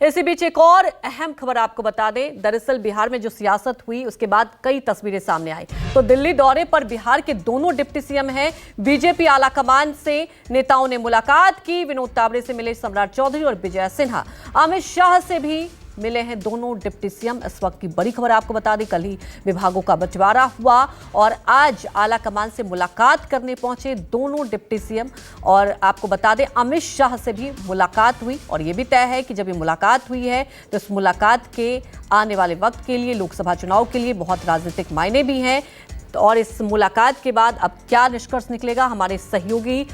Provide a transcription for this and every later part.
इसी बीच एक और अहम खबर आपको बता दें। दरअसल बिहार में जो सियासत हुई उसके बाद कई तस्वीरें सामने आई। तो दिल्ली दौरे पर बिहार के दोनों डिप्टी सीएम हैं। बीजेपी आलाकमान से नेताओं ने मुलाकात की। विनोद तावड़े से मिले सम्राट चौधरी और विजय सिन्हा। अमित शाह से भी मिले हैं दोनों डिप्टी सीएम। इस वक्त की बड़ी खबर आपको बता दें, कल ही विभागों का बंटवारा हुआ और आज आला कमान से मुलाकात करने पहुंचे दोनों डिप्टी सीएम। और आपको बता दें अमित शाह से भी मुलाकात हुई और यह भी तय है कि जब ये मुलाकात हुई है तो इस मुलाकात के आने वाले वक्त के लिए, लोकसभा चुनाव के लिए बहुत राजनीतिक मायने भी हैं। और इस मुलाकात के बाद अब क्या निष्कर्ष निकलेगा, हमारे सहयोगी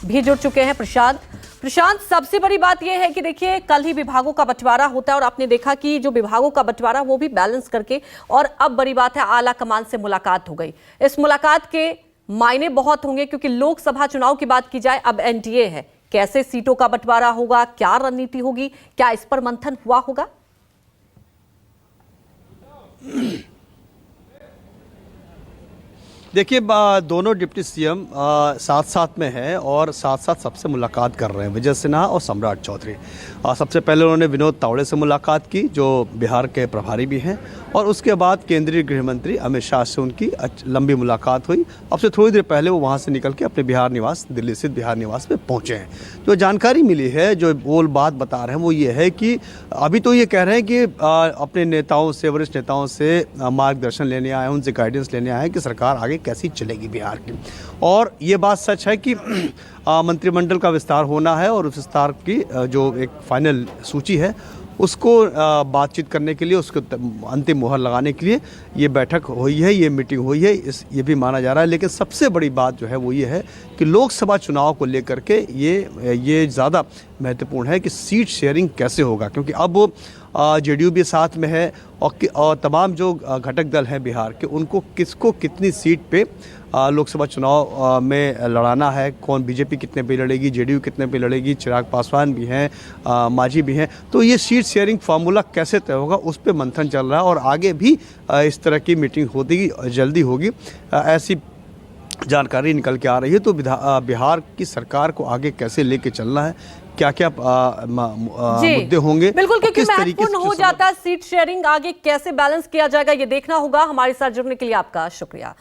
भी जुड़ चुके हैं। प्रशांत, सबसे बड़ी बात यह है कि देखिए कल ही विभागों का बंटवारा होता है और आपने देखा कि जो विभागों का बंटवारा वो भी बैलेंस करके, और अब बड़ी बात है आला कमान से मुलाकात हो गई। इस मुलाकात के मायने बहुत होंगे क्योंकि लोकसभा चुनाव की बात की जाए, अब एनडीए है। कैसे सीटों का बंटवारा होगा, क्या रणनीति होगी, क्या इस पर मंथन हुआ होगा? देखिए, दोनों डिप्टी सीएम साथ साथ में हैं और साथ साथ सबसे मुलाकात कर रहे हैं, विजय सिन्हा और सम्राट चौधरी। सबसे पहले उन्होंने विनोद तावड़े से मुलाकात की जो बिहार के प्रभारी भी हैं, और उसके बाद केंद्रीय गृह मंत्री अमित शाह से उनकी लंबी मुलाकात हुई। अब से थोड़ी देर पहले वो वहाँ से निकल के अपने बिहार निवास, दिल्ली स्थित बिहार निवास में पहुँचे हैं। जो जानकारी मिली है, जो बोल बात बता रहे हैं वो ये है कि अभी तो ये कह रहे हैं कि अपने नेताओं से, वरिष्ठ नेताओं से मार्गदर्शन लेने आए हैं, उनसे गाइडेंस लेने आए हैं कि सरकार आगे कैसी चलेगी बिहार की। और ये बात सच है कि मंत्रिमंडल का विस्तार होना है और उस विस्तार की जो एक फाइनल सूची है उसको बातचीत करने के लिए, उसको अंतिम मुहर लगाने के लिए ये बैठक हुई है, ये मीटिंग हुई है, ये भी माना जा रहा है। लेकिन सबसे बड़ी बात जो है वो ये है कि लोकसभा चुनाव को लेकर के ये ज़्यादा महत्वपूर्ण है कि सीट शेयरिंग कैसे होगा, क्योंकि अब जेडीयू भी साथ में है और तमाम जो घटक दल हैं बिहार के, उनको किसको कितनी सीट पे लोकसभा चुनाव में लड़ाना है, कौन बीजेपी कितने पे लड़ेगी, जेडीयू कितने पे लड़ेगी, चिराग पासवान भी हैं, मांझी भी हैं। तो ये सीट शेयरिंग फार्मूला कैसे तय होगा उस पे मंथन चल रहा है और आगे भी इस तरह की मीटिंग होती जल्दी होगी, ऐसी जानकारी निकल के आ रही है। तो बिहार की सरकार को आगे कैसे लेके चलना है, क्या क्या मुद्दे होंगे, बिल्कुल, क्योंकि महत्वपूर्ण हो जाता है सीट शेयरिंग, आगे कैसे बैलेंस किया जाएगा ये देखना होगा। हमारे साथ जुड़ने के लिए आपका शुक्रिया।